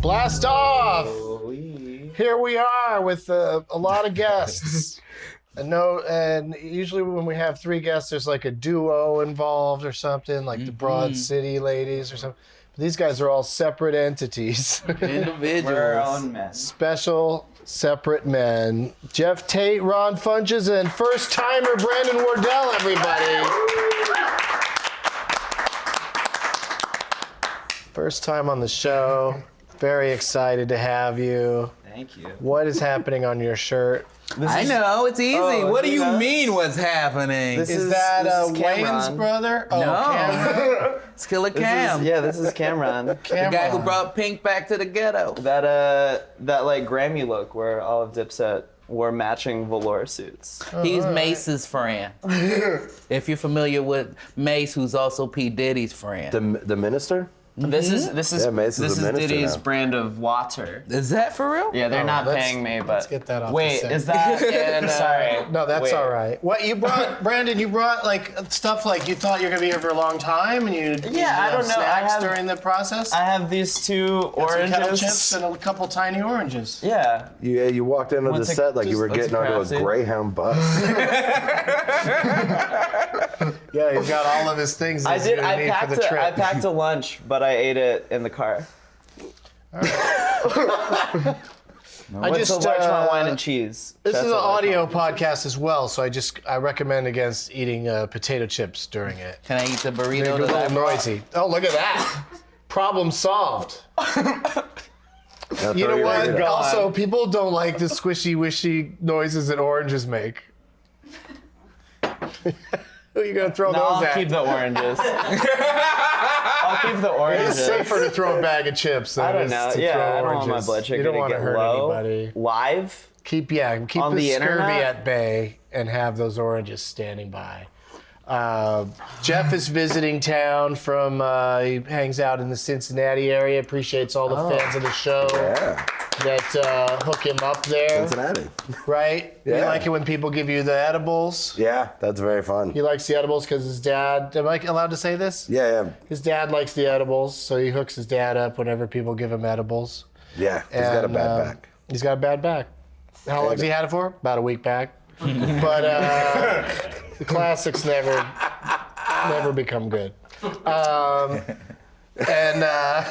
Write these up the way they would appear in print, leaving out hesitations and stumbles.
Blast off! Here we are with a lot of guests. And usually when we have 3 guests, there's like a duo involved or something, like the Broad City ladies or something. But these guys are all separate entities. Individuals. We're our own men. Special, separate men. Geoff Tate, Ron Funches, and first-timer Brandon Wardell, everybody. First time on the show. Very excited to have you. Thank you. What is happening on your shirt? I know, it's easy. What do you mean what's happening? Is that Wayne's brother? Oh, No. Cameron. It's Killer Cam. This is Cameron. The guy who brought Pink back to the ghetto. That like Grammy look where all of Dipset wore matching velour suits. He's Mace's friend. If you're familiar with Mace, who's also P. Diddy's friend. The minister? This is Mace is a minister Diddy's now. brand of water. Is that for real? Yeah, they're not paying me, but let's get that off wait, the set. is that in? Sorry, No, that's wait. all right. What you brought, Brandon? You brought like stuff like you thought you were gonna be here for a long time, and you I don't know. snacks during the process. I have these 2 Some kettle oranges. chips and a couple tiny oranges. Yeah. You walked into Let's the take- set like you were let's getting onto a crafty. Greyhound bus. Yeah, he's got all of his things. I he's did. gonna I need for the packed trip. I packed a lunch, but I ate it in the car. I What's just the Larchmont wine and cheese? This That's is an a Larchmont. audio podcast as well, so I recommend against eating potato chips during it. Can I eat the They burrito get a that I little brought? noisy. Oh, look at that! Problem solved. Now You throw know your what? burrito. Also, people don't like the squishy wishy noises that oranges make. Who are you gonna throw No, those I'll at? keep the oranges. I'll keep the oranges. It's safer to throw a bag of chips than I it don't is know. to Yeah, throw I don't want oranges. my blood sugar You don't to want to get hurt low. anybody. Live? Keep On the the scurvy internet? at bay and have those oranges standing by. Geoff is visiting town from, he hangs out in the Cincinnati area, appreciates all the fans of the show Yeah, that hook him up there, Cincinnati. right? You Yeah. like it when people give you the edibles? Yeah, that's very fun. He likes the edibles because his dad, am I allowed to say this? Yeah. His dad likes the edibles, so he hooks his dad up whenever people give him edibles. He's got a And, bad back. He's got a bad back. How long has he had it for? About a week back. But the classics never become good. Oh Hey, no!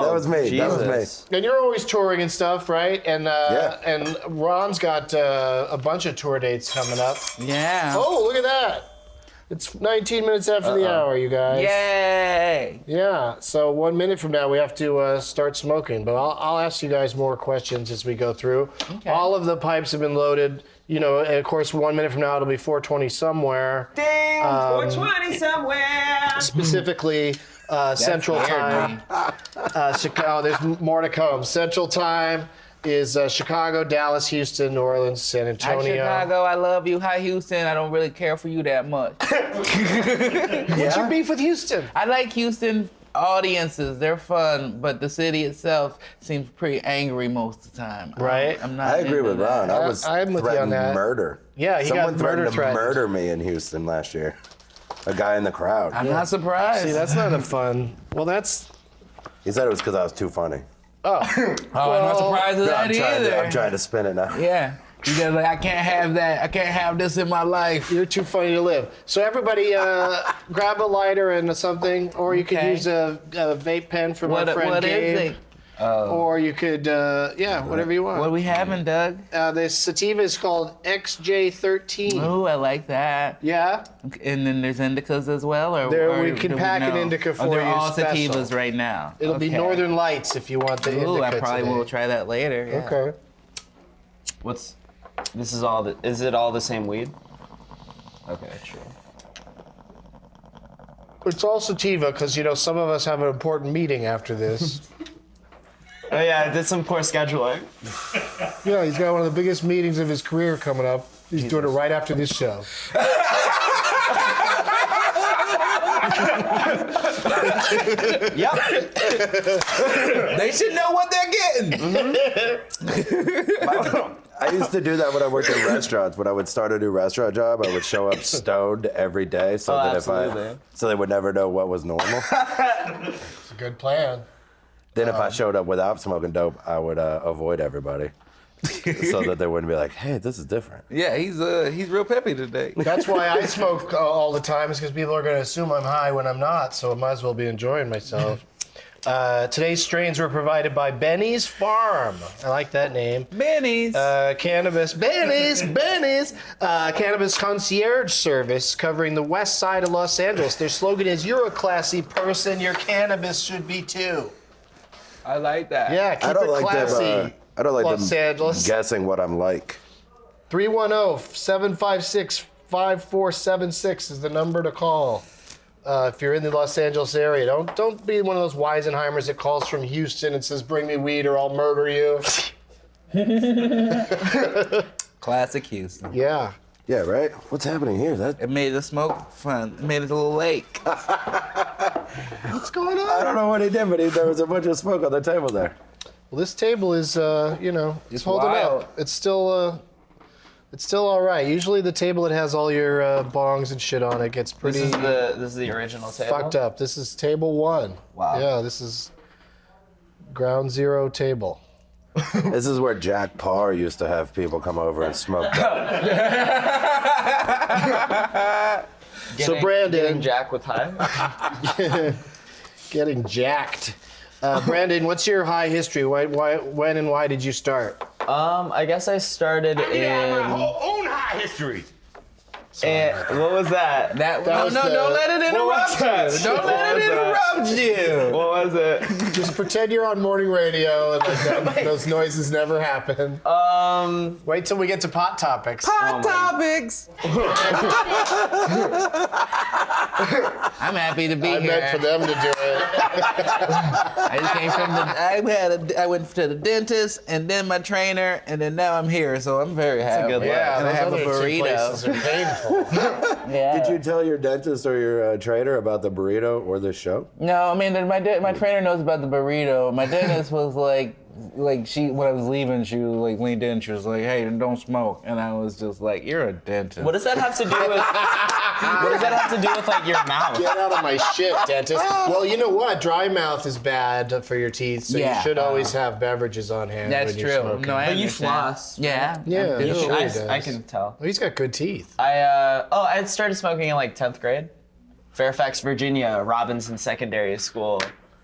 that was me. That was me. Jesus. And you're always touring and stuff, right? And and Ron's got a bunch of tour dates coming up. Yeah. Oh, look at that! It's 19 minutes after the hour, you guys. Yay! Yeah, so 1 minute from now we have to start smoking, but I'll ask you guys more questions as we go through. Okay. All of the pipes have been loaded, and of course 1 minute from now it'll be 420 somewhere. Ding! 420 somewhere! Specifically Central scared Time. Chicago, there's more to come. Central Time is Chicago, Dallas, Houston, New Orleans, San Hi, Antonio. Chicago, I love you. Hi, Houston, I don't really care for you that much. What's your beef with Houston? I like Houston audiences. They're fun, but the city itself seems pretty angry most of the time. Right. I'm not I agree into with that. Ron. I was I'm with you on threatened that. murder. Yeah, he Someone got murder threatened to threatened. murder me in Houston last year. A guy in the crowd. I'm not surprised. See, that's not a fun. Well, that's. He said it was because I was too funny. Oh. I'm not surprised at that either. I'm trying to spin it now. Yeah. You gotta I can't have that. I can't have this in my life. You're too funny to live. So everybody, grab a lighter and something, or you could Okay. use a vape pen from our friend What Gabe, is it? or you could, whatever you want. What are we having, Doug? The sativa is called XJ13. Ooh, I like that. Yeah, And then there's indicas as well, or There, or we can do pack an know? indica Oh, for they're you all special. sativas right now. it'll be Okay. Northern Lights if you want the Ooh, indica I probably today. will try that later. Yeah. Okay. This is all is it all the same weed? Okay, true. It's all sativa because some of us have an important meeting after this. Oh yeah, I did some poor scheduling. Yeah, he's got one of the biggest meetings of his career coming up. He's doing it right after this show. Yep. They should know what they're getting. I used to do that when I worked at restaurants. When I would start a new restaurant job, I would show up stoned every day so that absolutely. so they would never know what was normal. It's a good plan. Then if I showed up without smoking dope, I would avoid everybody. So that they wouldn't be like, hey, this is different. Yeah, he's real peppy today. That's why I smoke all the time, is because people are going to assume I'm high when I'm not, so I might as well be enjoying myself. Today's strains were provided by Benny's Farm. I like that name. Benny's. Cannabis concierge service covering the west side of Los Angeles. Their slogan is, "You're a classy person, your cannabis should be too." I like that. Yeah, keep it classy. I don't like Los them Angeles. guessing what I'm like. 310-756-5476 is the number to call. If you're in the Los Angeles area, don't be one of those Weisenheimers that calls from Houston and says, "Bring me weed or I'll murder you." Classic Houston. Yeah. Yeah, right? What's happening here? It made the smoke fun. It made it a little lake. What's going on? I don't know what he did, but there was a bunch of smoke on the table there. Well, this table is, it's holding wild. up. It's still all right. Usually the table that has all your bongs and shit on it gets pretty This is the original table. fucked up. This is table 1. Wow. Yeah, this is ground zero table. This is where Jack Parr used to have people come over and smoke. So Brandon, Getting Jack with high. getting jacked. Brandon, what's your high history? When and why did you start? I guess I started in. own high history. What was that? was Don't let it interrupt that? you. Don't let it interrupt you. What was it? Just pretend you're on morning radio and those noises never happen. Wait till we get to pot topics. Hot topics. I'm happy to be I here. meant for them to do it. I just came from I went to the dentist and then my trainer and then now I'm here, so I'm very happy. good look. Yeah, and I those have a other two burrito. places are painful. Yeah. Did you tell your dentist or your trainer about the burrito or the show? No, I mean my trainer knows about the burrito. My dentist was like she when I was leaving, she was like leaned in. She was like, "Hey, don't smoke," and I was just like, "You're a dentist." What does that have to do with? What does that have to do with like your mouth? Get out of my shit, dentist. Well, you know what? Dry mouth is bad for your teeth, so Yeah. you should always have beverages on hand. That's when you're true. smoking. No, I But you understand. floss. Yeah. Yeah, I you do. should. I, does. I can tell. Well, he's got good teeth. I started smoking in like 10th grade. Fairfax, Virginia, Robinson Secondary School.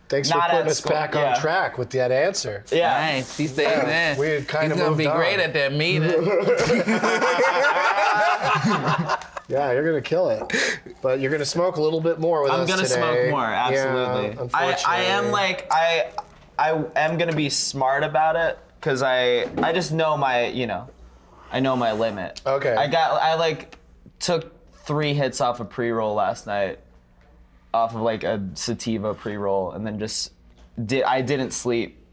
Thanks for Not putting at us school, back yeah. on track with that answer. Yeah. Nice. He stays in. we had kind He's of gonna be moved on. great at that meeting. Yeah, you're gonna kill it, but you're gonna smoke a little bit more with I'm us gonna today. smoke more, absolutely. Yeah, I am like I am gonna be smart about it because I just know my I know my limit. Okay. I like took 3 hits off a pre-roll last night, off of like a sativa pre-roll, and then I didn't sleep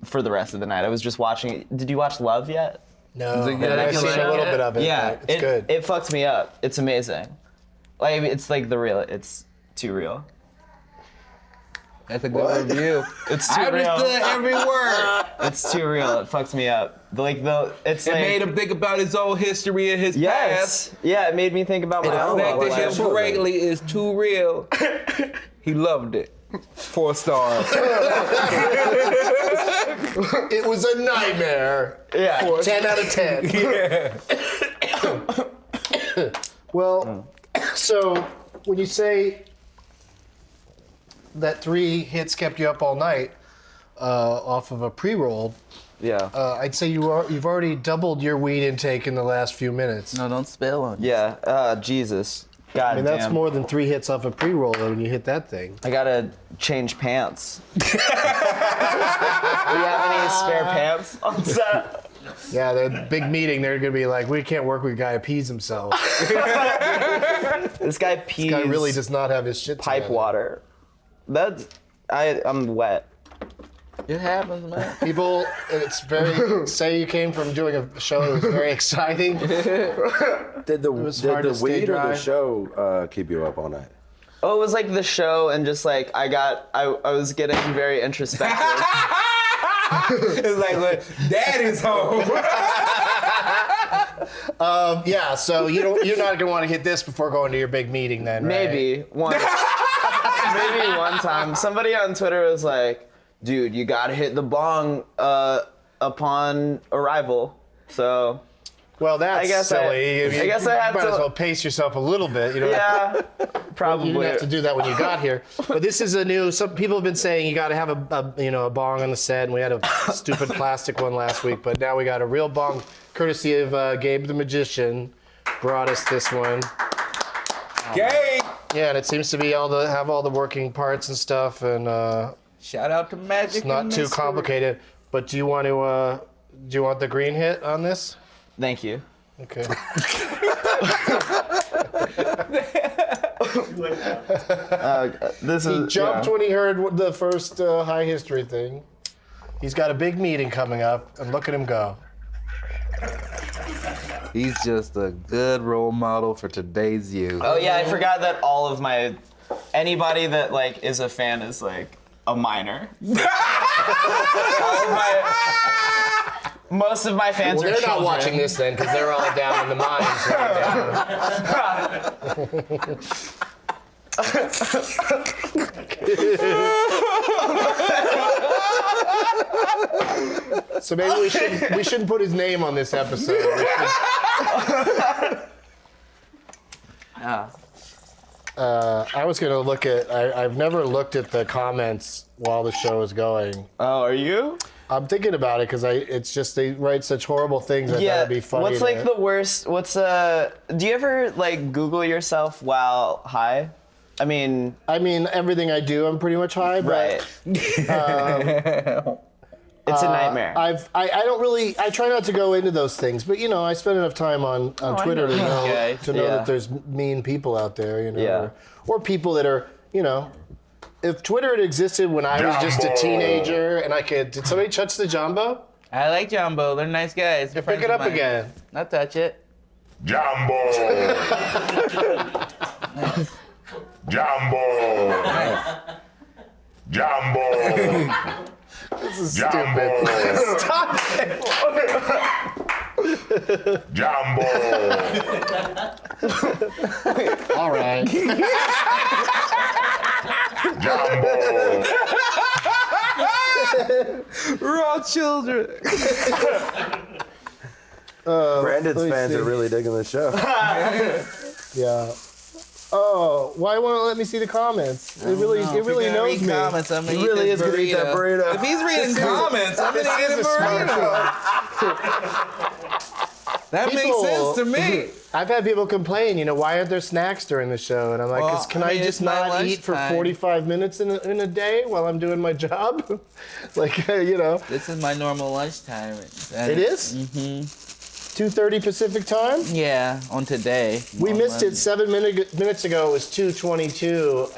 for the rest of the night. I was just watching. Did you watch Love yet? No, Is it good? I've seen a little bit of it. Yeah, but it's good. It fucked me up. It's amazing. Like it's like it's too real. That's a good review. It's too I real. understood every word. It's too real. It fucked me up. It's It like made him think about his old history and his yes, past. yeah. It made me think about my own Affected life. him greatly. Is too real. He loved it. 4 stars. It was a nightmare. Yeah. 10 out of 10. Yeah. Well, so when you say that 3 hits kept you up all night off of a pre-roll, Yeah. I'd say you've already doubled your weed intake in the last few minutes. No, don't spill on. Yeah. Jesus. God I mean, that's damn. more than 3 hits off a pre-roll though, when you hit that thing. I gotta change pants. Do you have any spare pants on set? Yeah, the big meeting, they're going to be like, we can't work with a guy who pees himself. This guy pees. This guy really does not have his shit pipe together. water. I'm wet. It happens, man. People, say you came from doing a show that was very exciting. Did the hard to stay weed or the dry. show keep you up all night? Oh, it was like the show, and just like I was getting very introspective. It's like, look, Daddy's home. Yeah, so you're not going to want to hit this before going to your big meeting then, right? Maybe one time, somebody on Twitter was like, dude, you gotta hit the bong upon arrival. So. Well, that's silly. I guess I have might to. as well pace yourself a little bit. You know. Yeah, You probably. didn't have to do that when you got here. But this is a new. Some people have been saying you got to have a bong on the set, and we had a stupid plastic one last week, but now we got a real bong, courtesy of Gabe the Magician, brought us this one. Gabe! Yeah, and it seems to be have all the working parts and stuff, and Shout out to Magic. it's not too complicated. But do you want the green hit on this? Thank you. Okay. This He is jumped when he heard the first high history thing. He's got a big meeting coming up, and look at him go. He's just a good role model for today's youth. Oh yeah, I forgot that anybody that like is a fan is like a minor. Most of my fans Well, are they're not children. watching this then, because they're all down in the mines right now. So maybe we shouldn't put his name on this episode. I was gonna look at. I've never looked at the comments while the show is going. Oh, are you? I'm thinking about it because it's just they write such horrible things. I thought it'd be funny. What's like the worst? Do you ever like Google yourself while high? I mean, everything I do, I'm pretty much high. But, right. It's a nightmare. I don't really. I try not to go into those things, but I spend enough time on Twitter to know Yeah. that there's mean people out there. Yeah. Or people that are If Twitter had existed when I was just a teenager and I could, did somebody touch the Jumbo? I like Jumbo. They're nice guys. They're Pick friends it of up mine. again. I'll touch it. Jumbo. Jumbo. Jumbo. This is Jumbo. stupid. Stop it. Jumbo. All right. Jumbo. We're all children. Brandon's let me fans see. are really digging the show. Yeah. Oh, why won't it let me see the comments? It really knows me. Comments, I'm gonna He eat really this is gonna eat that burrito. If he's reading comments, I'm gonna eat a is a smart burrito. That makes People- sense to me. I've had people complain, why aren't there snacks during the show? And I'm like, Well, can I I mean, just it's my not eat for lunchtime. 45 minutes in a day while I'm doing my job? This is my normal lunchtime. It is? Mm-hmm. 2:30 Pacific time? Yeah, on today. We On missed it Monday. 7 minutes ago. It was 2:22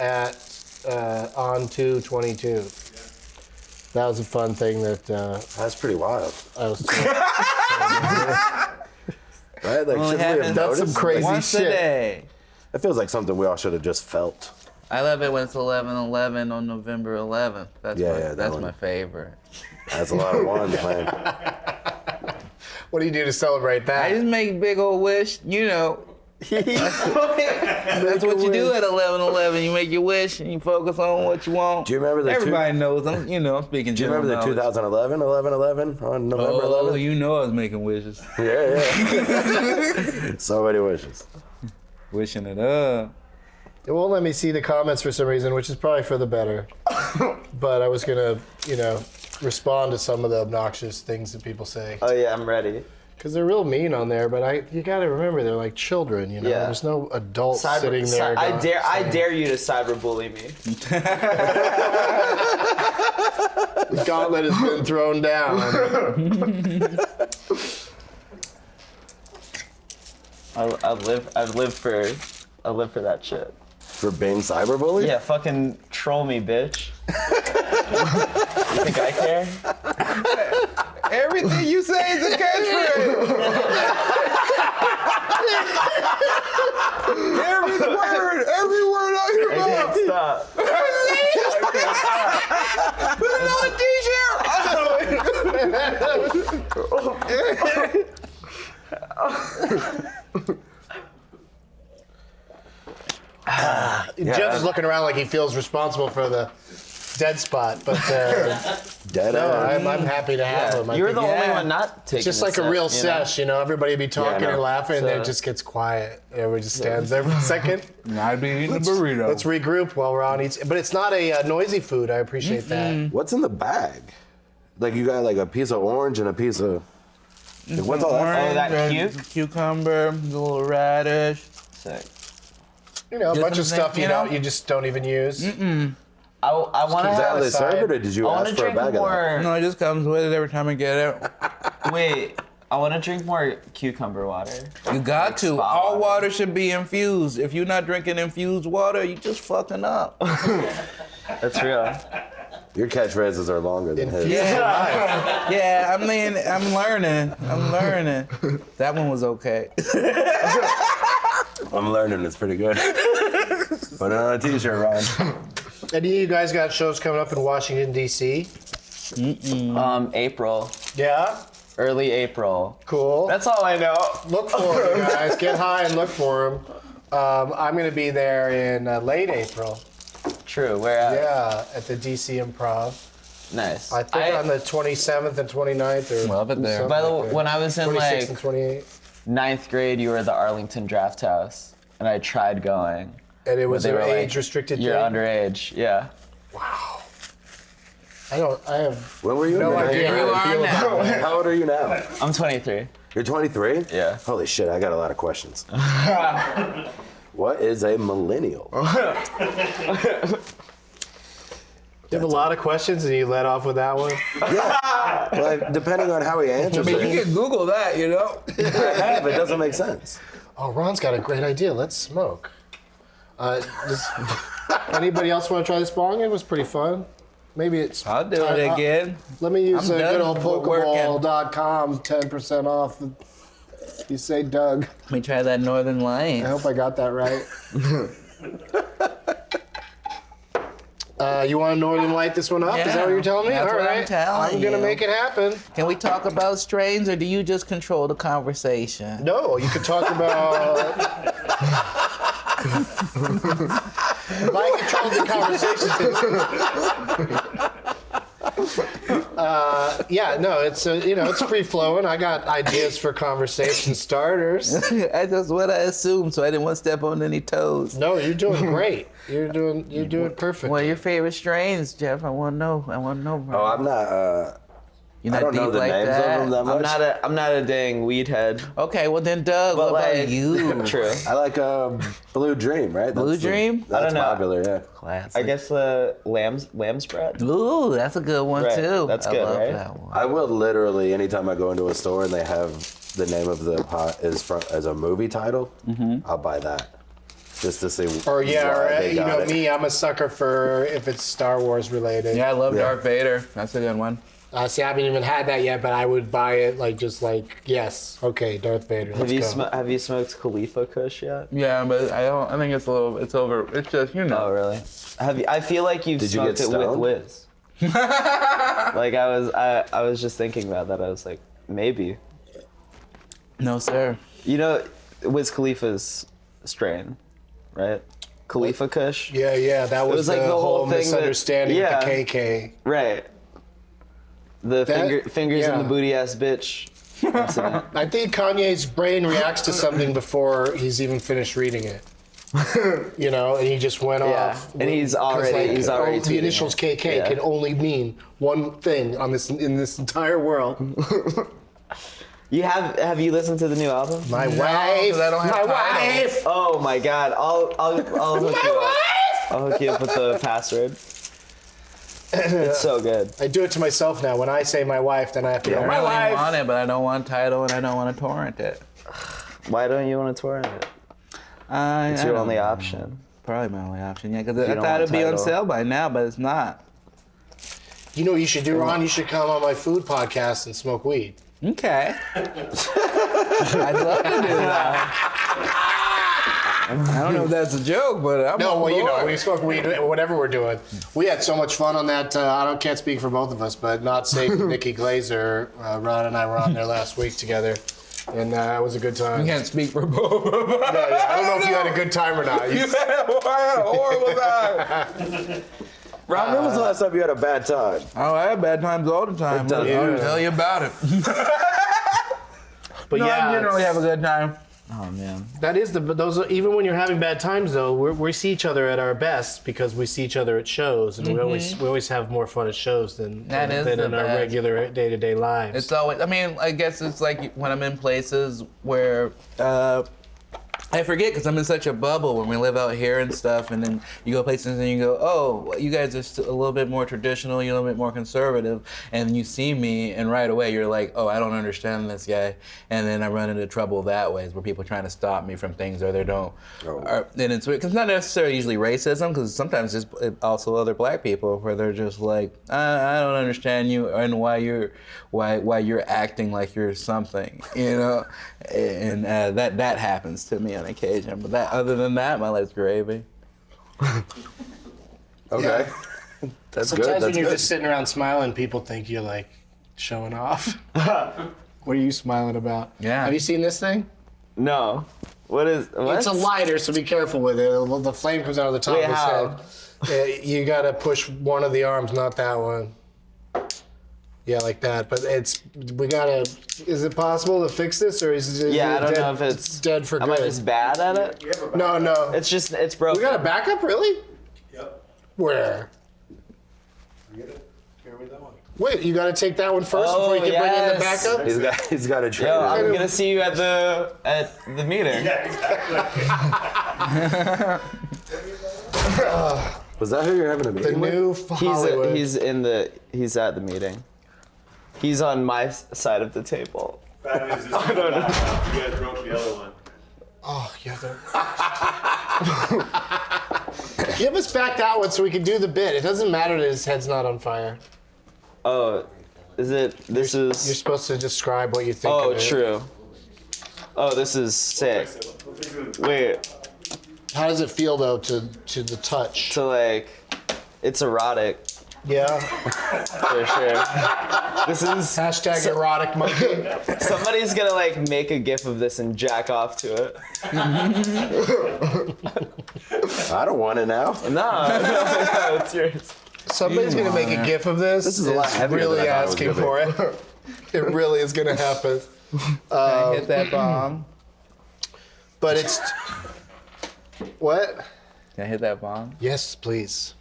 on 2:22. That was a fun thing that That's pretty wild, I was. right? Like, Only should we have happens That's some noticed? crazy Once shit. a day. It feels like something we all should have just felt. I love it when it's 11/11 on November 11th. That's that that's one. my favorite. That's a lot of ones, man. What do you do to celebrate I that? just make a big old wish, That's what you do at 11/11. You make your wish and you focus on what you want. Do you remember the Everybody knows. I'm speaking. Do you remember the 2011 11/11 on November Oh, 11th? you know I was making wishes, Yeah. So many wishes. wishing it up. It won't let me see the comments for some reason, which is probably for the better. But I was gonna, respond to some of the obnoxious things that people say. Oh yeah, I'm ready. Because they're real mean on there, but you gotta remember they're like children, Yeah. There's no adult sitting there. I dare you to cyberbully me. The gauntlet has been thrown down. I live for that shit. For being cyberbullied? Yeah, fucking troll me, bitch. You think I care? Everything you say is a catchphrase. every word out your I can't stop. Put it on a t-shirt. Jeff is looking around like he feels responsible for the dead spot, but Dead no, end. I'm happy to have him. I You're think the only yeah. one not taking it's just the like a set, real you know? sesh, you know. Everybody be talking I know. and laughing, and then it So- just gets quiet. Everybody just stands there for a second. I'd be eating a burrito. Let's regroup while Ron eats. But it's not a noisy food. I appreciate that. What's in the bag? Like you got like a piece of orange and a piece of. Like, what's all that? Oh, that and cuke? cucumber, a little radish. Sick. You know, a bunch of something, stuff you you know know? you just don't even use. I want to Is that how have. they aside. serve it, or did you I want ask to for a drink bag of that? more. No, it just comes with it every time I get it. Wait, I want to drink more cucumber water. You got to. spa All water. water should be infused. If you're not drinking infused water, you just fucking up. That's real. Your catchphrases are longer than his. Yeah, I mean, I'm learning. That one was okay. I'm learning. It's pretty good. Put it on a t-shirt, Ron. Any of you guys got shows coming up in Washington D.C.? April, Yeah, early April. cool. That's all I know. Look for them, guys. Get high and look for them. I'm going to be there in late April. True. Where at? Yeah, at the DC Improv. Nice. I think on the 27th and 29th or Love it there. something By the like way, that. when I was in 26th like and 28th. 9th grade, you were at the Arlington Draft House, and I tried going. And it was But they an were like, age-restricted You're thing. underage. Yeah. I have When were you? no man? idea how I feel about it. How old are you now? I'm 23. You're 23? Yeah. Holy shit, I got a lot of questions. What is a millennial? You have a lot of questions and you let off with that one? Like, depending on how he answers You it, can Google that, you know? I have, it doesn't make sense. Oh, Ron's got a great idea. Let's smoke. Anybody else want to try this bong? It was pretty fun. Maybe it's... I'll do it again. Let me use I'm good done old working. Pokeball.com, 10% off. You say Doug. Let me try that Northern Light. I hope I got that right. You want to Northern Light this one up? Is that what you're telling me? That's All what I'm right. telling I'm going to you. make it happen. Can we talk about strains, or do you just control the conversation? No, you could talk about... If I controlled the conversation. Yeah, no, it's it's free flowing. I got ideas for conversation starters. That's what I assumed, so I didn't want to step on any toes. No, you're doing great. You're doing perfect. What are your favorite strains, Jeff? I want to know. Bro. Oh, I'm not, You're I not don't know deep the like names that. of them that much. I'm not a dang weed head. Okay, well then, Doug, But what like, about you? True. I like Blue Dream, right? Blue Dream? That's I don't know. popular, yeah. Classic. I guess lamb's bread. Ooh, that's a good one Right, too. that's I good, love right? that one. I will literally, anytime I go into a store and they have the name of the pot as a movie title, I'll buy that. Just to see Or why they you got know it. me, I'm a sucker for if it's Star Wars related. Yeah, I love Yeah. Darth Vader. That's a good one. See, I haven't even had that yet, but I would buy it yes, okay, Darth Vader. Let's go. Have you smoked Khalifa Kush yet? Yeah, but I don't. I think it's a little. It's over. It's just Oh, really? Have you? I feel like you've Did you smoked get it with stoned? Wiz. Like I was just thinking about that. I was like, maybe. No, sir. You know, Wiz Khalifa's strain, right? Khalifa Kush. Yeah, that was, was like the whole thing that- misunderstanding yeah. with the KK. Right. The fingers in yeah. the booty ass bitch incident. I think Kanye's brain reacts to something before he's even finished reading it. And he just went Yeah, off. and he's 'cause, already the tweeting initials it. KK Yeah. can only mean one thing in this entire world. Have you listened to the new album? My wife. 'cause I don't have my titles. wife. Oh my god, I'll hook you up. I'll hook you up with the password. It's so good. I do it to myself now. When I say my wife, then I have to go, I my really wife. want it, but I don't want title and I don't want to torrent it. Why don't you want to torrent it? It's your only option. Probably my only option. Yeah, because I don't thought want it'd be on Tidal. sale by now, but it's not. You know what you should do, Ron? You should come on my food podcast and smoke weed. Okay. I'd love to do that. I don't know if that's a joke, but I'm No, on well, board. we smoke weed, whatever we're doing. We had so much fun on that. Can't speak for both of us, but Not Safe with Nikki Glazer. Ron and I were on there last week together, and it was a good time. I can't speak for both of us. Yeah, I don't know if you had a good time or not. I had a horrible time. Ron, when was the last time you had a bad time? Oh, I have bad times all the time. I'll tell you about it. But No, yeah, I generally have a good time. Oh man. that is even when you're having bad times though, we see each other at our best because we see each other at shows, and we always have more fun at shows than That is the in our best. regular day-to-day lives. It's always, I mean, I guess it's like when I'm in places where I forget because I'm in such a bubble when we live out here and stuff, and then you go places and you go, oh, you guys are still a little bit more traditional, you're a little bit more conservative, and you see me, and right away you're like, oh, I don't understand this guy, and then I run into trouble that way, where people are trying to stop me from things or they don't. And it's weird, 'cause it's not necessarily usually racism, because sometimes it's also other black people where they're just like, I don't understand you and why you're acting like you're something, you know, and that happens to me on occasion. But other than that, my life's gravy. Okay. That's Sometimes good. when you're just sitting around smiling, people think you're like showing off. What are you smiling about? Yeah. Have you seen this thing? No. What? It's a lighter, so be careful with it. The flame comes out of the top Wait, of his how? head. You gotta push one of the arms, not that one. Yeah, like that. But we gotta. Is it possible to fix this, or is it? Yeah, I don't dead, know if it's dead for Am I good? just bad at it? No. It's broken. We got a backup, really? Yep. Where? I get it. Here with that one. Wait, you gotta take that one first before you can bring in the yes. backup. He's got a train. Yo, I'm gonna see you at the meeting. Yeah, exactly. Was that who you're having a The meeting with? new Hollywood. He's at the meeting. He's on my side of the table. Fact is, this is the backup. You guys broke the other one. Oh, yeah. Give us back that one so we can do the bit. It doesn't matter that his head's not on fire. Oh, is it? This You're is. supposed to describe what you think Oh, of it. true. Oh, this is sick. Wait, How does it feel, though, to the touch? so like, it's erotic Yeah. for sure. This is. Hashtag erotic monkey. Somebody's gonna like make a gif of this and jack off to it. I don't want it now. No, it's yours. Somebody's going to make a gif of this. This is a lot It's heavier really than I thought it was asking gonna for it. It really is going to happen. Can I hit that bomb? But it's... What? Can I hit that bomb? Yes, please.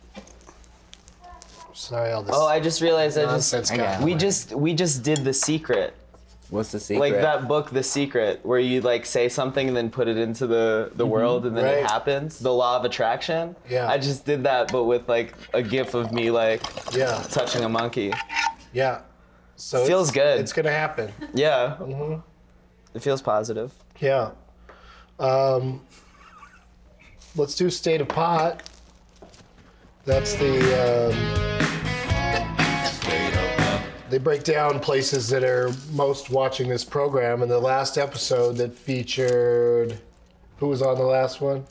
Sorry, all this Oh, I just realized nonsense guy. we just did The Secret. What's the secret? Like that book, The Secret, where you like say something and then put it into the world and then Right. it happens. The law of attraction. Yeah. I just did that, but with like a gif of me like Yeah, touching a monkey. yeah. So Feels good. It's going to happen. Yeah. It feels positive. Yeah. Let's do State of Pot. That's the... they break down places that are most watching this program. And the last episode that featured... Who was on the last one?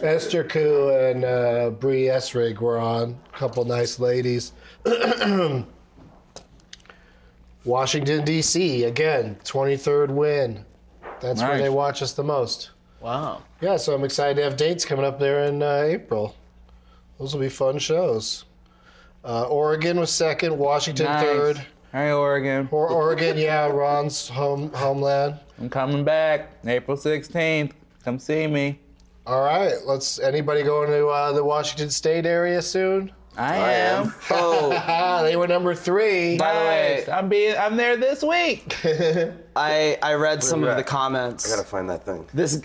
Esther Koo and Bree Essrig were on. A couple nice ladies. Washington, D.C., again, 23rd win. That's where Nice. they watch us the most. Wow. Yeah, so I'm excited to have dates coming up there in April. Those will be fun shows. Oregon was second, Washington Nice. third. Hey, Oregon. Oregon, yeah, Ron's homeland. I'm coming back April 16th. Come see me. All right, anybody going to the Washington State area soon? I am. Oh, They were number 3. by the way, I'm there this week. I read some you of the at? comments. I gotta find that thing. This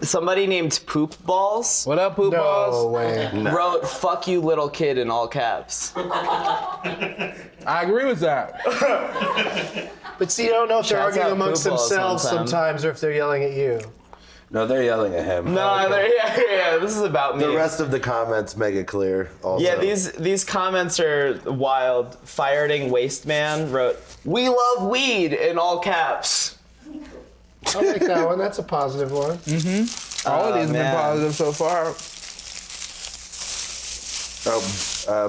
somebody named Poop Balls What up, poop No balls? way. wrote "fuck you, little kid" in all caps. I agree with that. But see, you don't know if they're Shouts arguing out amongst Poop Balls themselves sometime. sometimes or if they're yelling at you. No, they're yelling at him. No, yeah, this is about me. The rest of the comments make it clear. Also. Yeah, these comments are wild. Fireting Waste Man wrote, "We love weed" in all caps. I like that one. That's a positive one. All of these have man. been positive so far.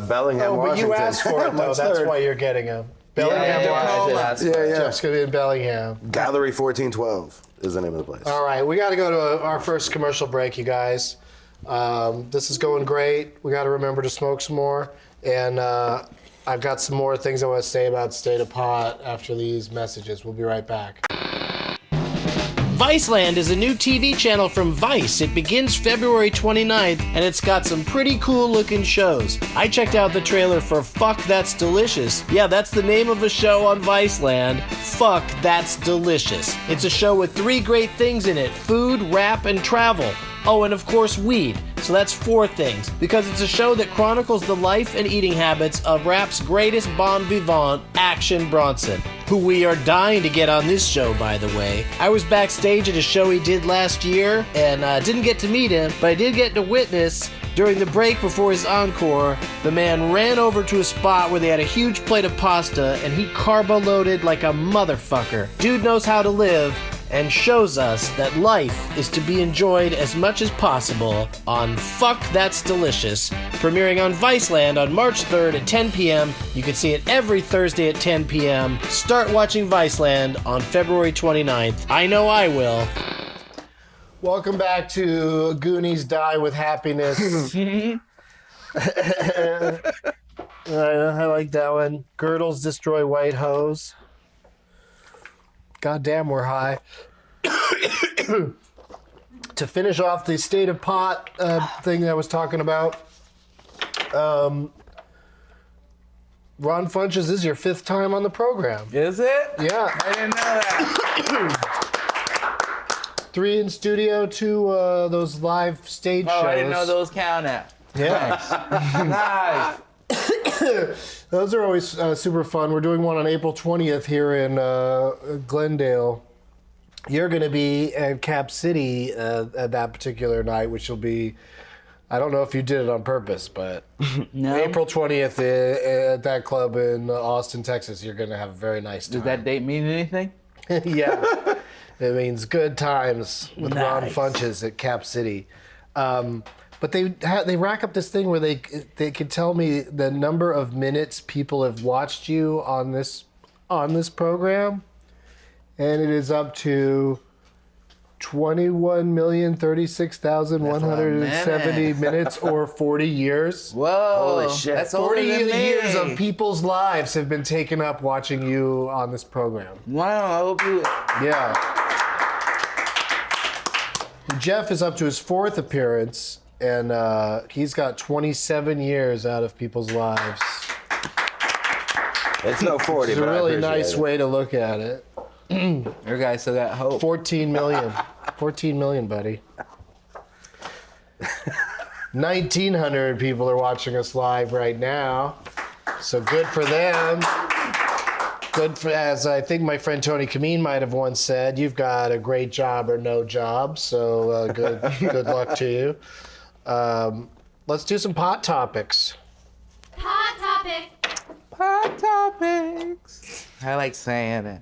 Bellingham, Oh, but Washington. you asked for it, though. What's That's third? why you're getting them. Bellingham, I Washington. did ask for Yeah, it. yeah. Jeff's going to be in Bellingham. Gallery 1412 is the name of the place. All right, we got to go to our first commercial break, you guys. This is going great. We got to remember to smoke some more. And I've got some more things I want to say about State of Pot after these messages. We'll be right back. Viceland is a new TV channel from Vice. It begins February 29th, and it's got some pretty cool looking shows. I checked out the trailer for Fuck That's Delicious. Yeah, that's the name of a show on Viceland. Fuck That's Delicious. It's a show with 3 great things in it: food, rap, and travel. Oh, and of course, weed. So that's 4 things, because it's a show that chronicles the life and eating habits of rap's greatest bon vivant, Action Bronson, who we are dying to get on this show, by the way. I was backstage at a show he did last year, and didn't get to meet him, but I did get to witness, during the break before his encore, the man ran over to a spot where they had a huge plate of pasta, and he carbo-loaded like a motherfucker. Dude knows how to live, and shows us that life is to be enjoyed as much as possible on Fuck That's Delicious, premiering on Viceland on March 3rd at 10 p.m. You can see it every Thursday at 10 p.m. Start watching Viceland on February 29th. I know I will. Welcome back to Goonies Die with Happiness. I like that one. Girdles destroy white hose. God damn, we're high. To finish off the State of Pot thing that I was talking about, Ron Funches, this is your 5th time on the program. Is it? Yeah. I didn't know that. 3 in studio, 2 those live stage shows. Oh, I didn't know those count out. Yeah. Nice. Those are always super fun. We're doing one on April 20th here in Glendale. You're going to be at Cap City at that particular night, which will be, I don't know if you did it on purpose, but No. April 20th at that club in Austin, Texas, you're going to have a very nice time. Does that date mean anything? Yeah. It means good times with Ron Nice. Funches at Cap City. But they rack up this thing where they can tell me the number of minutes people have watched you on this program, and it is up to 21,036,170 minutes or 40 years. Whoa. Holy shit. That's older 40 than me. years of people's lives have been taken up watching you on this program. Wow, I hope you... Yeah. Geoff is up to his 4th appearance, and he's got 27 years out of people's lives. It's no 40, It's a but really I nice appreciate it. way to look at it. Your guy still got hope. 14 million. 14 million, buddy. 1,900 people are watching us live right now. So good for them. Good for, as I think my friend Tony Kameen might have once said, you've got a great job or no job. So good luck to you. Let's do some pot topics. Hot topic. Hot topics. I like saying it.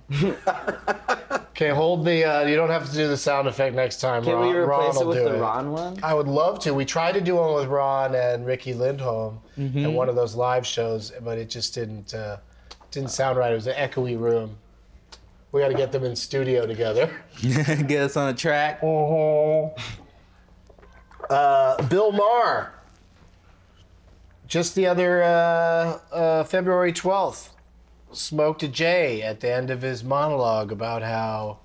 Okay, hold the. You don't have to do the sound effect next time. Can we replace it will with do the Ron one? I would love to. We tried to do one with Ron and Ricky Lindholm at one of those live shows, but it just didn't sound right. It was an echoey room. We got to get them in studio together. Get us on a track. Bill Maher. Just the other February 12th, smoked a J at the end of his monologue about how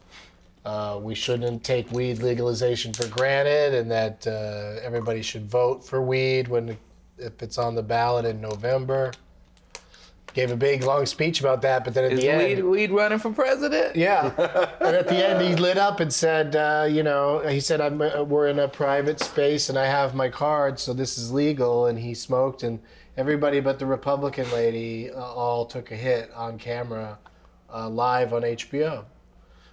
we shouldn't take weed legalization for granted, and that everybody should vote for weed if it's on the ballot in November. Gave a big long speech about that, but then at Is the end, weed running for president? yeah, and at the end he lit up and said, he said, we're in a private space and I have my card, so this is legal. And he smoked, and everybody but the Republican lady all took a hit on camera, live on HBO.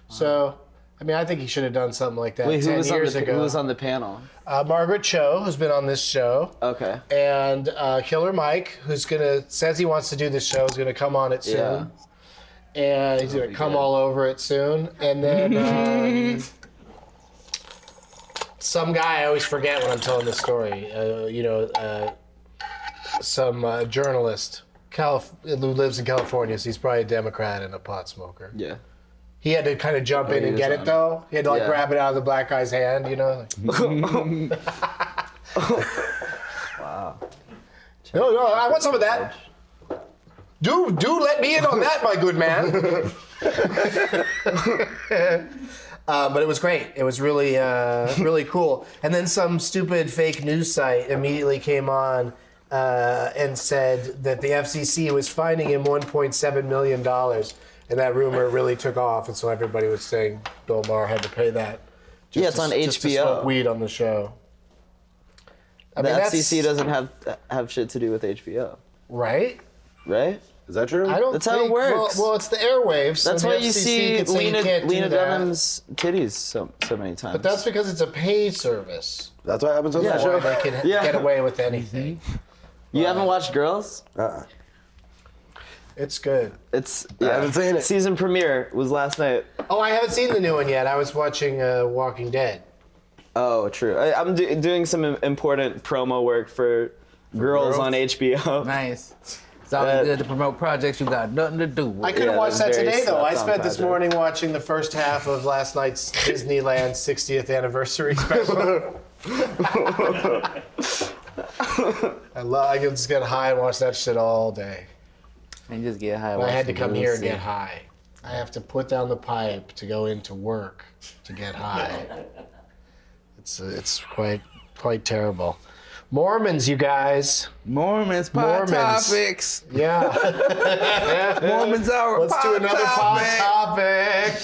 So, I mean, I think he should have done something like that 10 years ago. Who was on the panel? Margaret Cho, who's been on this show. Okay. And Killer Mike, says he wants to do this show, is gonna come on it soon. Yeah. And he's gonna come all over it soon. And then some guy, I always forget when I'm telling this story. Some journalist who lives in California, so he's probably a Democrat and a pot smoker. Yeah. He had to kind of jump in he and was get on it it. though. He had to Yeah. grab it out of the black guy's hand, Wow. No, I want some of that. Do let me in on that, my good man. But it was great. It was really, really cool. And then some stupid fake news site immediately came on and said that the FCC was fining him $1.7 million. And that rumor really took off. And so everybody was saying Bill Maher had to pay that. It's on just to HBO. smoke weed on the show. I The mean, FCC doesn't have shit to do with HBO, right? Is that true? I don't That's think, how it works. Well, it's the airwaves. That's so why the you FCC see could say you can't do Lena that. Dunham's titties so many times. But that's because it's a pay service. That's what happens on that Or show? they can Yeah. get away with anything. You haven't watched Girls? It's good. It's I haven't seen it. Season premiere was last night. Oh, I haven't seen the new one yet. I was watching Walking Dead. Oh, true. I'm doing some important promo work for Girls on HBO. Nice. It's always good to promote projects you got nothing to do with. I could have Yeah, watched that very today, though. I slept-on spent this project. morning watching the first half of last night's Disneyland 60th anniversary special. I can just get high and watch that shit all day. And just get high. But I had to watching come the here and scene. get high. I have to put down the pipe to go into work to get high. It's quite terrible. Mormons, you guys. Mormons, pot Mormons. topics. Yeah. Mormons are Let's do another pot topic.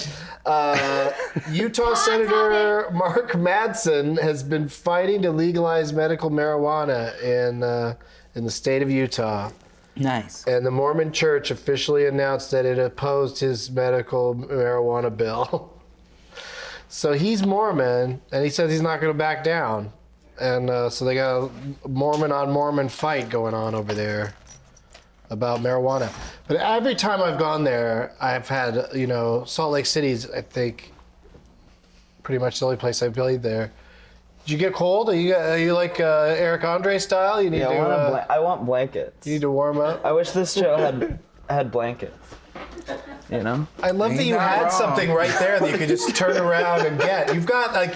Utah Senator Mark Madsen has been fighting to legalize medical marijuana in the state of Utah. Nice. And the Mormon Church officially announced that it opposed his medical marijuana bill. So he's Mormon, and he says he's not going to back down. And so they got a Mormon on Mormon fight going on over there about marijuana. But every time I've gone there, I've had, Salt Lake City's, I think, pretty much the only place I played there. Did you get cold? Are you like Eric Andre style? You need Yeah, to. I want blankets. You need to warm up. I wish this show had blankets. You know? I love that He's you not had wrong. something right there that you could just turn around and get. You've got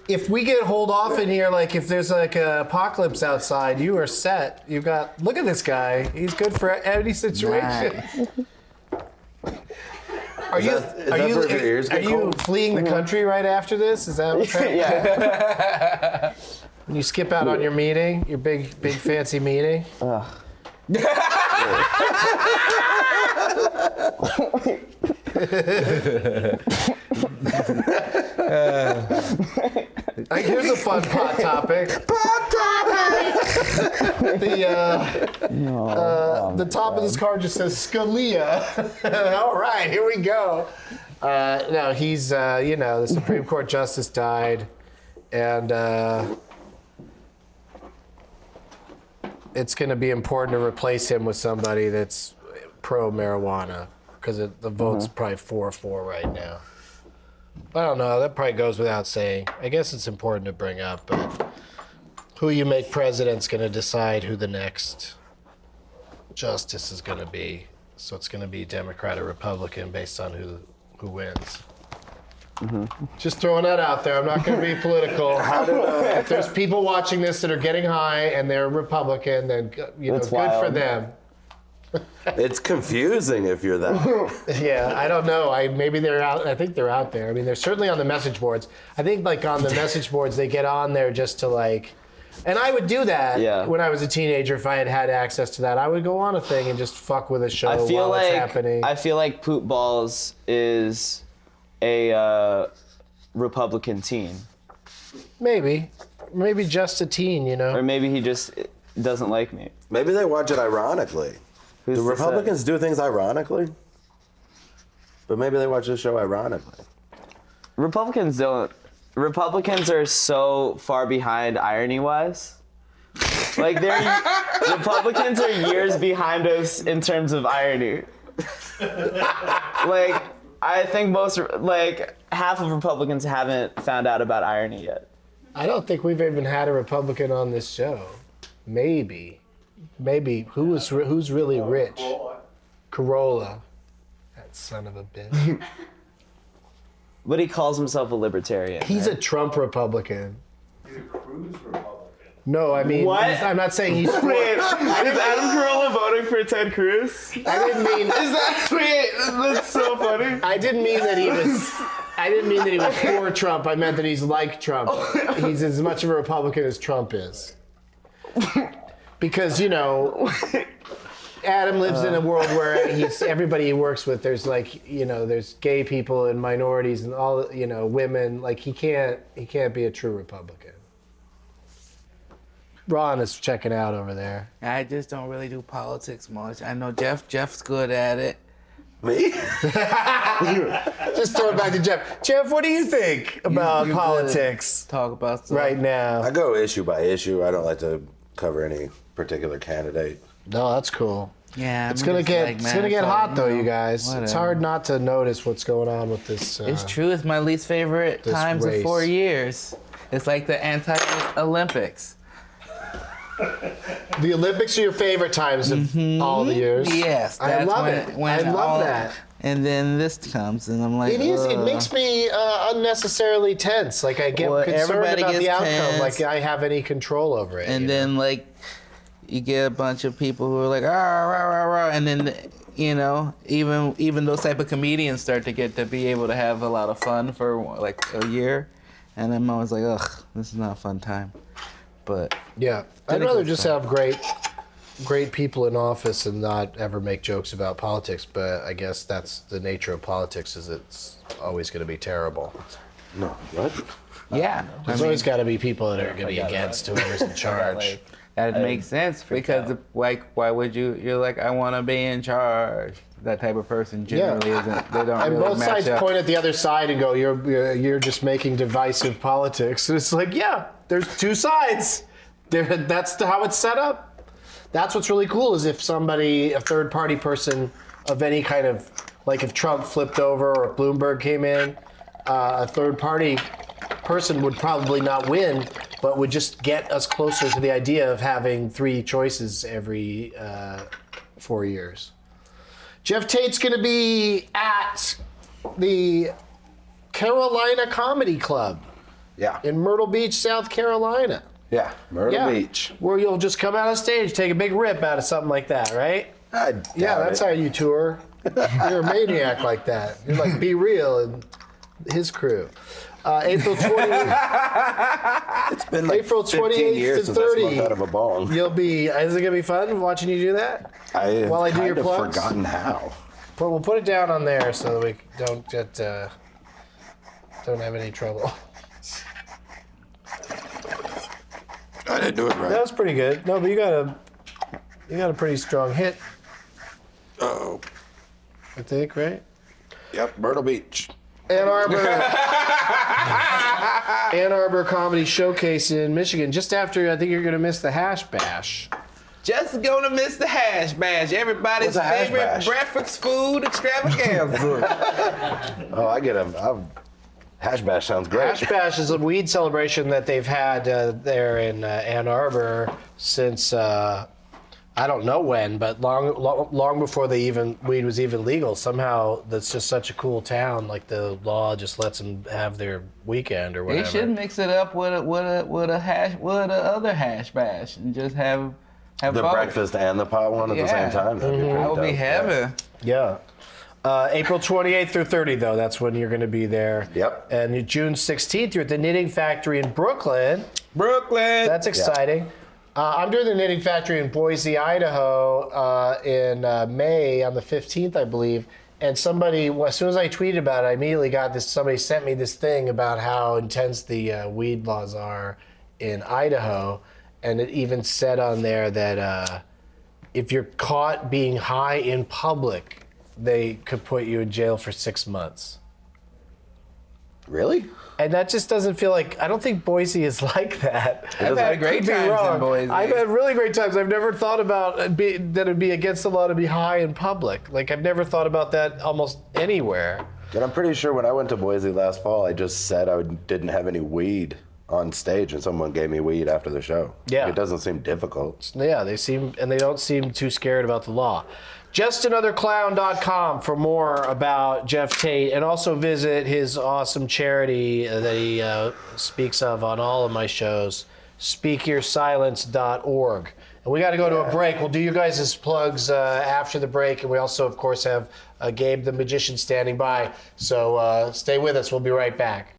if we get hold off in here, if there's an apocalypse outside, you are set. You've got. Look at this guy. He's good for any situation. Is that for your ears Are get you cold? fleeing the country right after this? Is that what's happening? Yeah. When you skip out on your meeting, your big fancy meeting. Here's a fun pot topic. The top of this card just says Scalia. All right, here we go. No, he's the Supreme Court justice died, and it's going to be important to replace him with somebody that's pro marijuana because the vote's probably 4-4 right now. I don't know. That probably goes without saying. I guess it's important to bring up, but who you make president's going to decide who the next justice is going to be. So it's going to be Democrat or Republican based on who wins. Just throwing that out there. I'm not going to be political. If there's people watching this that are getting high and they're Republican, then That's good for wild. them. It's confusing if you're that. Yeah, I don't know. Maybe they're out. I think they're out there. I mean, they're certainly on the message boards. I think on the message boards they get on there just to and I would do that when I was a teenager if I had access to that. I would go on a thing and just fuck with a show while it's happening. I feel like Poop Balls is a Republican teen. Maybe just a teen, Or maybe he just doesn't like me. Maybe they watch it ironically. Who's Do to say? Republicans do things ironically? But maybe they watch this show ironically. Republicans don't. Republicans are so far behind irony-wise. Republicans are years behind us in terms of irony. I think half of Republicans haven't found out about irony yet. I don't think we've even had a Republican on this show. Maybe who's really rich? Carolla. That son of a bitch. But he calls himself a libertarian. He's a Trump Republican. He's a Cruz Republican. No, I mean, What? I'm not saying he's for. Wait, is Adam Carolla voting for Ted Cruz? I didn't mean. Is that wait? That's so funny. I didn't mean that he was. I didn't mean that he was for Trump. I meant that he's like Trump. He's as much of a Republican as Trump is. Because, you know, Adam lives in a world where everybody he works with, there's like, you know, there's gay people and minorities and all, you know, women. Like he can't be a true Republican. Ron is checking out over there. I just don't really do politics much. I know Jeff's good at it. Me? Just throw it back to Jeff. Jeff, what do you think about You politics Talk about stuff. right now? I go issue by issue. I don't like to cover any particular candidate. No, that's cool. Yeah, It's gonna get hot though, you guys. It's whatever. hard not to notice what's going on with this. It's true. It's my least favorite this times race. of 4 years. It's like the anti-Olympics. The Olympics are your favorite times of all the years. Yes, I that's love when, it. When I love all- that. And then this comes, and I'm like, It is. It ugh. makes me unnecessarily tense. Like I get Well, concerned everybody about the gets outcome. tense. Like I have any control over it. And you know? then like you get a bunch of people who are like, rah, rah, rah, rah, and then you know, even those type of comedians start to get to be able to have a lot of fun for like a year, and I'm always like, ugh, this is not a fun time. But yeah, I'd Then it rather goes just down. have great people in office and not ever make jokes about politics. But I guess that's the nature of politics. Is it's always going to be terrible. No, what? yeah, There's always got to be people that are going to be against whoever's in charge. that makes sense because like, why would you? You're like, I want to be in charge. That type of person generally isn't. They don't And really both match sides up. point at the other side and go, "You're just making divisive politics." And it's like, yeah, there's two sides. That's how it's set up. That's what's really cool is if somebody, a third party person of any kind of, like if Trump flipped over or if Bloomberg came in, a third party person would probably not win, but would just get us closer to the idea of having three choices every 4 years. Geoff Tate's going to be at the Carolina Comedy Club Yeah. in Myrtle Beach, South Carolina. Yeah. Myrtle Beach. Where you'll just come out on stage, take a big rip out of something like that, right? I doubt Yeah, that's it. how you tour. You're a maniac like that. You're like Be Real and his crew. April 20th. It's been like April 15 28th years to since I 30. smoked out of a bong. You'll be. Is it gonna be fun watching you do that? I have While I do kind your of plugs? forgotten how. But we'll put it down on there so that we don't get don't have any trouble. I didn't do it right. That was pretty good. No, but you got a pretty strong hit, Oh. I think, right? Yep. Myrtle Beach. Ann Arbor Comedy Showcase in Michigan. Just after, I think you're gonna miss the Hash Bash. Just gonna miss the hash bash. Everybody's What's a hash favorite bash? breakfast food extravaganza. Oh, I get a hash bash sounds great. Hash Bash is a weed celebration that they've had there in Ann Arbor since I don't know when, but long before weed was even legal. Somehow that's just such a cool town. Like the law just lets them have their weekend or whatever. They should mix it up with a other hash bash and just have The both. breakfast and the pot one at the Yeah. same time. That'd be pretty That would be dope. heaven. Yeah. April 28th through 30, though. That's when you're going to be there. Yep. And June 16th, you're at the Knitting Factory in Brooklyn. Brooklyn. That's exciting. I'm doing the Knitting Factory in Boise, Idaho in May on the 15th, I believe. And somebody, as soon as I tweeted about it, I immediately got this. Somebody sent me this thing about how intense the weed laws are in Idaho. And it even said on there that if you're caught being high in public, they could put you in jail for 6 months. Really? And that just doesn't feel like, I don't think Boise is like that. I've had great Could be times wrong. in Boise. I've had really great times. I've never thought about that it'd be against the law to be high in public. Like, I've never thought about that almost anywhere. But I'm pretty sure when I went to Boise last fall, I just said I didn't have any weed on stage, and someone gave me weed after the show. Yeah. It doesn't seem difficult. Yeah, they don't seem too scared about the law. JustAnotherClown.com for more about Geoff Tate, and also visit his awesome charity that he speaks of on all of my shows, speakyoursilence.org. And we got to go to a break. We'll do you guys' plugs after the break. And we also, of course, have Gabe the Magician standing by. So stay with us. We'll be right back.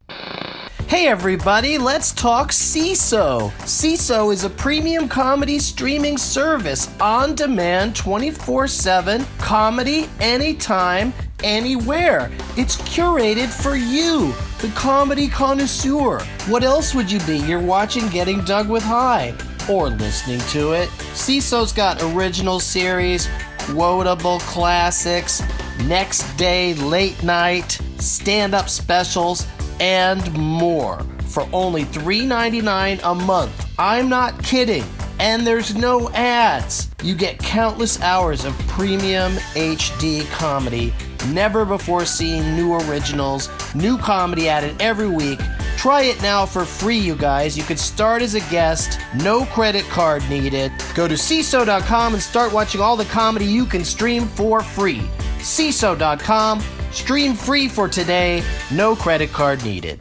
Hey everybody, let's talk CISO. CISO is a premium comedy streaming service on demand 24/7 comedy anytime, anywhere. It's curated for you, the comedy connoisseur. What else would you be? You're watching Getting Dug with High or listening to it. CISO's got original series, quotable classics, next day late night, stand-up specials, and more for only $3.99 a month. I'm not kidding. And there's no ads. You get countless hours of premium HD comedy, never before seen new originals, new comedy added every week. Try it now for free, you guys. You could start as a guest, no credit card needed. Go to CISO.com and start watching all the comedy you can stream for free. CISO.com. Stream free for today, no credit card needed.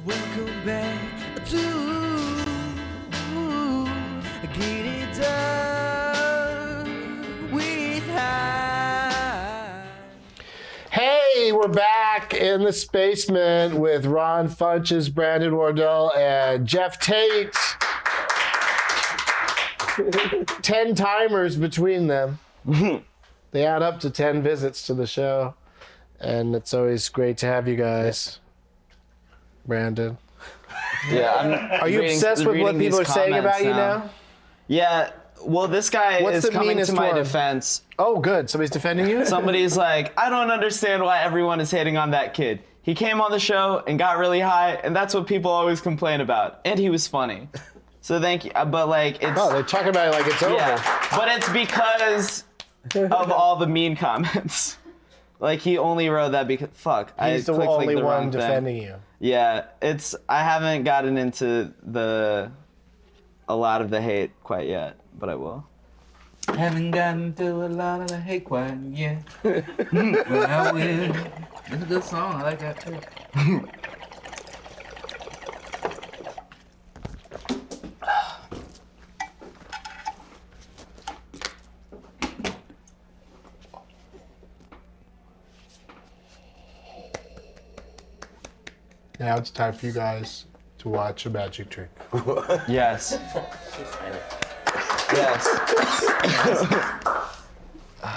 Welcome back to Getting Done with High. Hey, we're back in the Spaceman with Ron Funches, Brandon Wardell, and Geoff Tate. 10 timers between them. They add up to 10 visits to the show. And it's always great to have you guys. Brandon. Yeah, Are you obsessed with what people are saying about you now? Yeah, well, this guy What's is the coming to meanest my one? defense. Oh, good. Somebody's defending you? Somebody's like, I don't understand why everyone is hating on that kid. He came on the show and got really high, and that's what people always complain about. And he was funny. So thank you. But like, it's... Oh, they're talking about it like it's over. Yeah, but it's because of all the mean comments. Like, he only wrote that because, He's the only one defending you. Yeah, I haven't gotten into a lot of the hate quite yet, but I will. Haven't gotten to a lot of the hate quite yet. But I will. It's a good song. I like that too. Now it's time for you guys to watch a magic trick. Yes. Yes.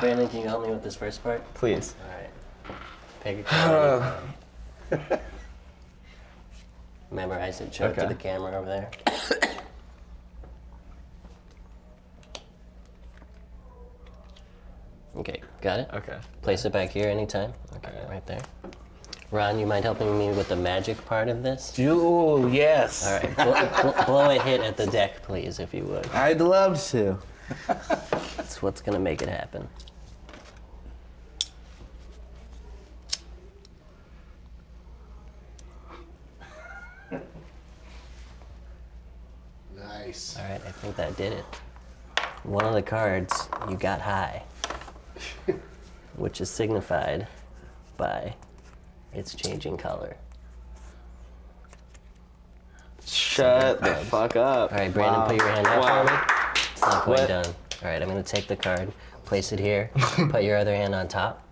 Brandon, can you help me with this first part? Please. All right. Pick a card. Memorize it. Show it to Okay. the camera over there. Okay, got it? Okay. Place it back here anytime. Okay, right there. Ron, you mind helping me with the magic part of this? Ooh, yes. All right, blow a hit at the deck, please, if you would. I'd love to. That's what's gonna make it happen. Nice. All right, I think that did it. One of the cards, you got high, which is signified by its changing color. Shut the fuck up. All right, Brandon, put your hand out Wow. for me. It's not quite What? done. All right, I'm gonna take the card, place it here, put your other hand on top.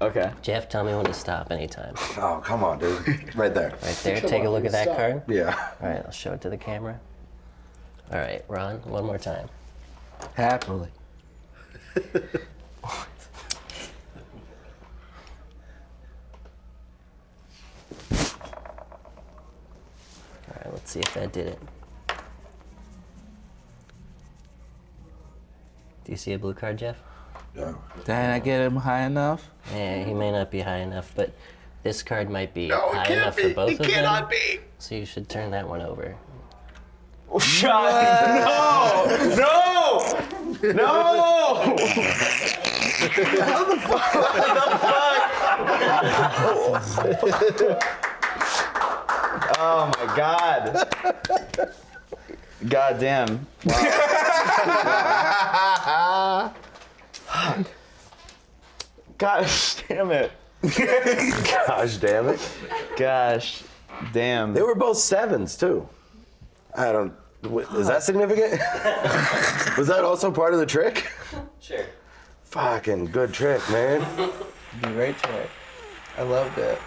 Okay. Jeff, tell me when to stop anytime. Oh, come on, dude. Right there. Right there, take a look at that card. Yeah. All right, I'll show it to the camera. All right, Ron, one more time. Happily. All right, let's see if that did it. Do you see a blue card, Jeff? No. Did I get him high enough? Yeah, he may not be high enough, but this card might be high enough for both of them. It cannot be. So you should turn that one over. Shut No! No! No! Oh my god. God damn. Wow. Gosh damn it. Gosh damn it. Gosh damn. They were both sevens, too. I don't Is that significant? Was that also part of the trick? Sure. Fucking good trick, man. Great trick. I loved it.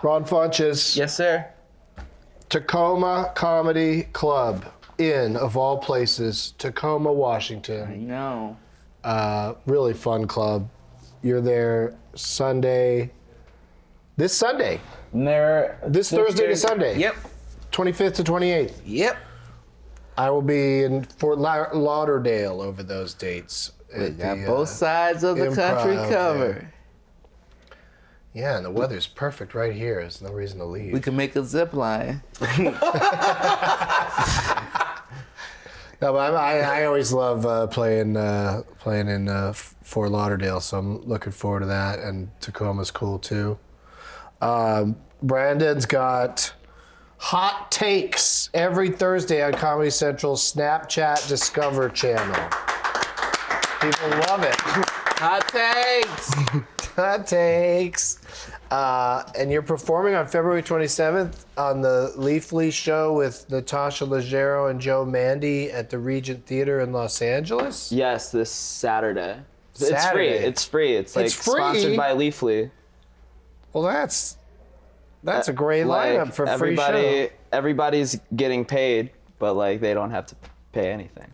Ron Funches. Yes, sir. Tacoma Comedy Club in, of all places, Tacoma, Washington. No. Really fun club. You're there Sunday. This Sunday. This Thursday to Sunday. Yep. 25th to 28th. Yep. I will be in Fort Lauderdale over those dates. Got both sides of the country Improv covered. there. Yeah, and the weather's perfect right here. There's no reason to leave. We can make a zip line. No, but I always love playing in Fort Lauderdale, so I'm looking forward to that. And Tacoma's cool too. Brandon's got hot takes every Thursday on Comedy Central's Snapchat Discover channel. People love it. Hot takes. Hot takes. And you're performing on February 27th on the Leafly show with Natasha Leggero and Joe Mandy at the Regent Theater in Los Angeles? Yes, this Saturday. It's free. Saturday. It's free. It's like It's free? sponsored by Leafly. Well, that's a great Like, lineup for free show. everybody's getting paid, but like they don't have to pay anything.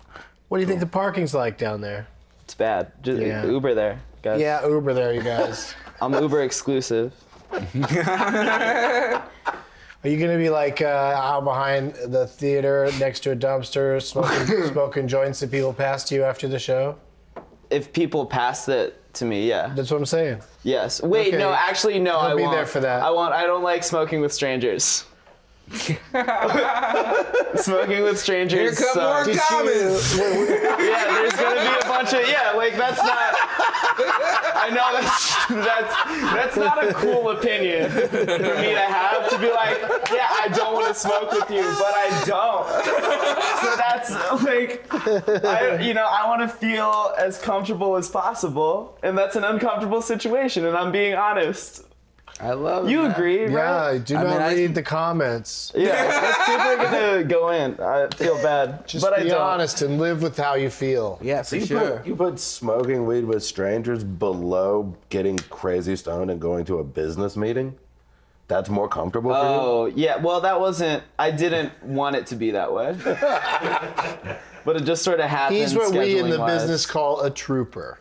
What do you think the parking's like down there? It's bad. Just Yeah. Uber there, guys. Yeah, Uber there, you guys. I'm Uber exclusive. Are you gonna be like out behind the theater next to a dumpster, smoking joints that people pass you after the show? If people pass it to me, yeah. That's what I'm saying. Yes. Wait, Okay. no, actually, no. I'll I be won't. there for that. I don't like smoking with strangers. Smoking with strangers. Here come more sucks. comments. Yeah, there's gonna be a bunch of like that's not. I know that's not a cool opinion for me to have, to be like, yeah, I don't want to smoke with you, but I don't. So that's like, I want to feel as comfortable as possible, and that's an uncomfortable situation, and I'm being honest. I love it. You man. agree, right? Yeah, do not read the comments. Yeah, if people are gonna go in, I feel bad. Just but be I don't. honest and live with how you feel. Yeah, for You sure. you put smoking weed with strangers below getting crazy stoned and going to a business meeting? That's more comfortable for you? Oh, yeah. Well, that wasn't. I didn't want it to be that way. But it just sort of happened. He's what we in the scheduling-wise. business call a trooper.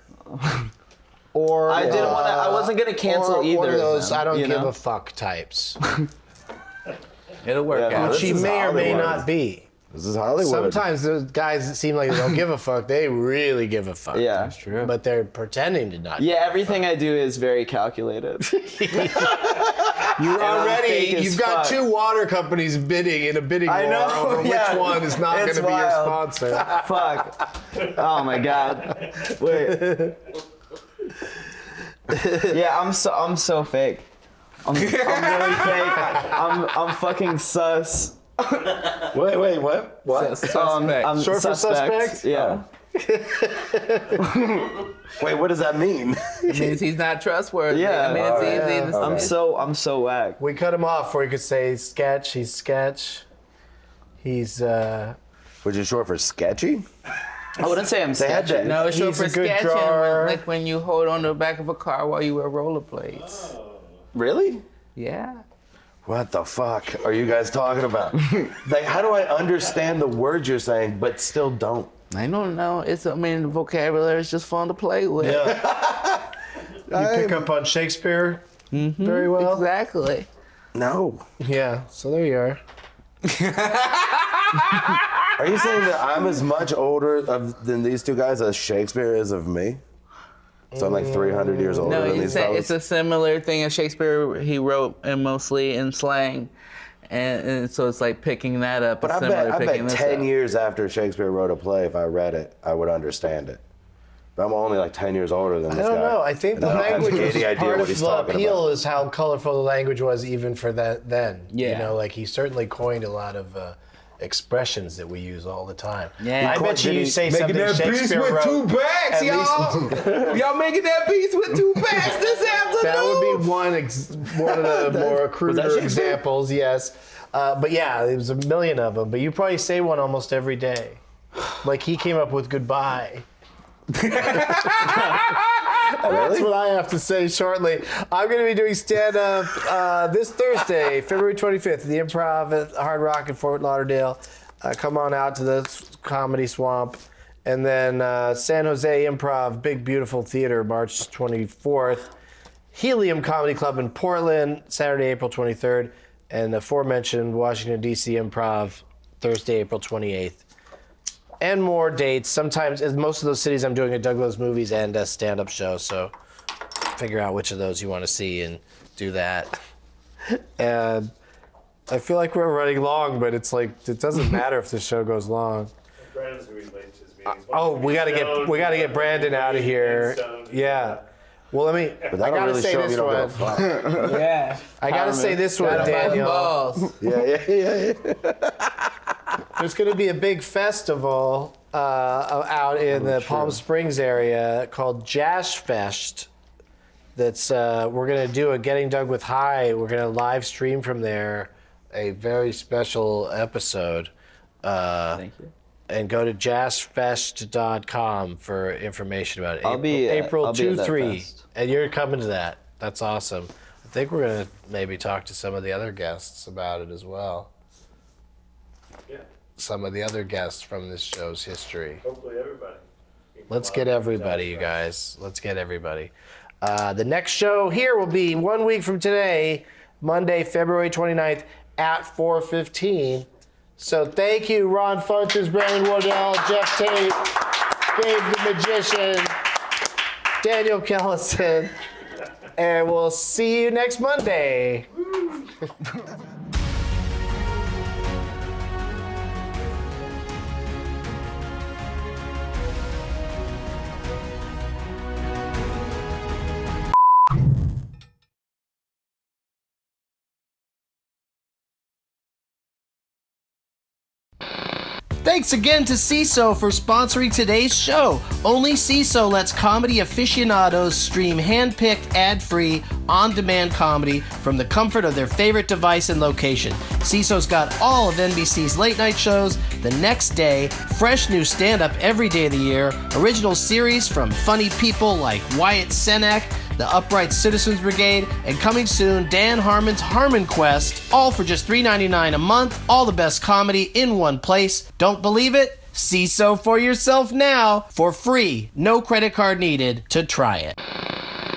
Or I didn't want to. I wasn't gonna cancel or either. one of those of them, I don't you give know? a fuck types, It'll work Yeah. out. which he is may or may Hollywood. not be. This is Hollywood. Sometimes the guys that seem like they don't give a fuck, they really give a fuck. Yeah. That's true. But they're pretending to not. Yeah, everything I do is very calculated. You're already. fake as You've got fuck. 2 water companies bidding in a bidding I war know, over yeah. which one is not going It's to be your wild. sponsor. Fuck. Oh my god. Wait. Yeah, I'm so fake. I'm really fake. I'm fucking sus. Wait, what? What? Suspect. I'm Short for suspect? Yeah. Wait, what does that mean? It means he's not trustworthy. Yeah. I mean, it's easy to I'm so whack. We cut him off before he could say sketch. He's sketch. He's Which is short for sketchy? I wouldn't say I'm had sketchy. that. No, it's short He's a for good sketching, drawer. like when you hold on to the back of a car while you wear rollerblades. Really? Yeah. What the fuck are you guys talking about? Like, how do I understand the words you're saying, but still don't? I don't know. The vocabulary is just fun to play with. yeah. You pick up on Shakespeare very well. Exactly. No. Yeah. So there you are. Are you saying that I'm as much older than these 2 guys as Shakespeare is of me? So I'm like 300 years older No, than you these say fellas? it's a similar thing as Shakespeare. He wrote and mostly in slang, and so it's like picking that up. But I bet 10 years after Shakespeare wrote a play, if I read it, I would understand it. But I'm only like 10 years older than I this guy. don't know. I think and the I don't have language was any idea part what of he's the talking appeal about. is how colorful the language was even for that then. Yeah. You know, like he certainly coined a lot of expressions that we use all the time. Yeah. I bet you say something Making that beast Shakespeare with wrote. 2 backs, at y'all. Y'all making that beast with 2 backs this afternoon. That would be one of the more cruder Shakespeare? examples, yes. But yeah, there's a million of them. But you probably say one almost every day. Like he came up with goodbye. That's what I have to say shortly. I'm going to be doing stand-up this Thursday, February 25th, at the Improv at Hard Rock in Fort Lauderdale. Come on out to the Comedy Swamp. And then San Jose Improv, Big Beautiful Theater, March 24th. Helium Comedy Club in Portland, Saturday, April 23rd. And the aforementioned Washington, D.C. Improv, Thursday, April 28th. And more dates. Sometimes, in most of those cities, I'm doing a Douglas Movies and a stand-up show, so figure out which of those you want to see and do that. And I feel like we're running long, but it's like, it doesn't matter if the show goes long. Brandon's gonna be late to his meetings. We gotta get Brandon out of here. Yeah. Well, let me. But I that'll gotta really say show this you don't one. give a fuck. Yeah. I gotta say this one, Gotta buy the Daniel. balls. Yeah. There's gonna be a big festival out in the Palm Springs area called Jazz Fest. That's we're gonna do a Getting Doug with High. We're gonna live stream from there a very special episode. Thank you. And go to jazzfest.com for information about it. I'll be April at 2, that 3. fest. And you're coming to that. That's awesome. I think we're going to maybe talk to some of the other guests about it as well. Yeah, Some of the other guests from this show's history. hopefully everybody. Let's get everybody, you guys. Let's get everybody. The next show here will be 1 week from today, Monday, February 29th at 4:15. So thank you, Ron Funches, Brandon Wardell, Geoff Tate, Gabe the Magician, Daniel Kellison, and we'll see you next Monday. Thanks again to CISO for sponsoring today's show. Only CISO lets comedy aficionados stream hand-picked, ad-free, on-demand comedy from the comfort of their favorite device and location. CISO's got all of NBC's late-night shows the next day, fresh new stand-up every day of the year, original series from funny people like Wyatt Cenac, the Upright Citizens Brigade, and coming soon, Dan Harmon's Harmon Quest, all for just $3.99 a month, all the best comedy in one place. Don't believe it? See so for yourself now, for free, no credit card needed, to try it.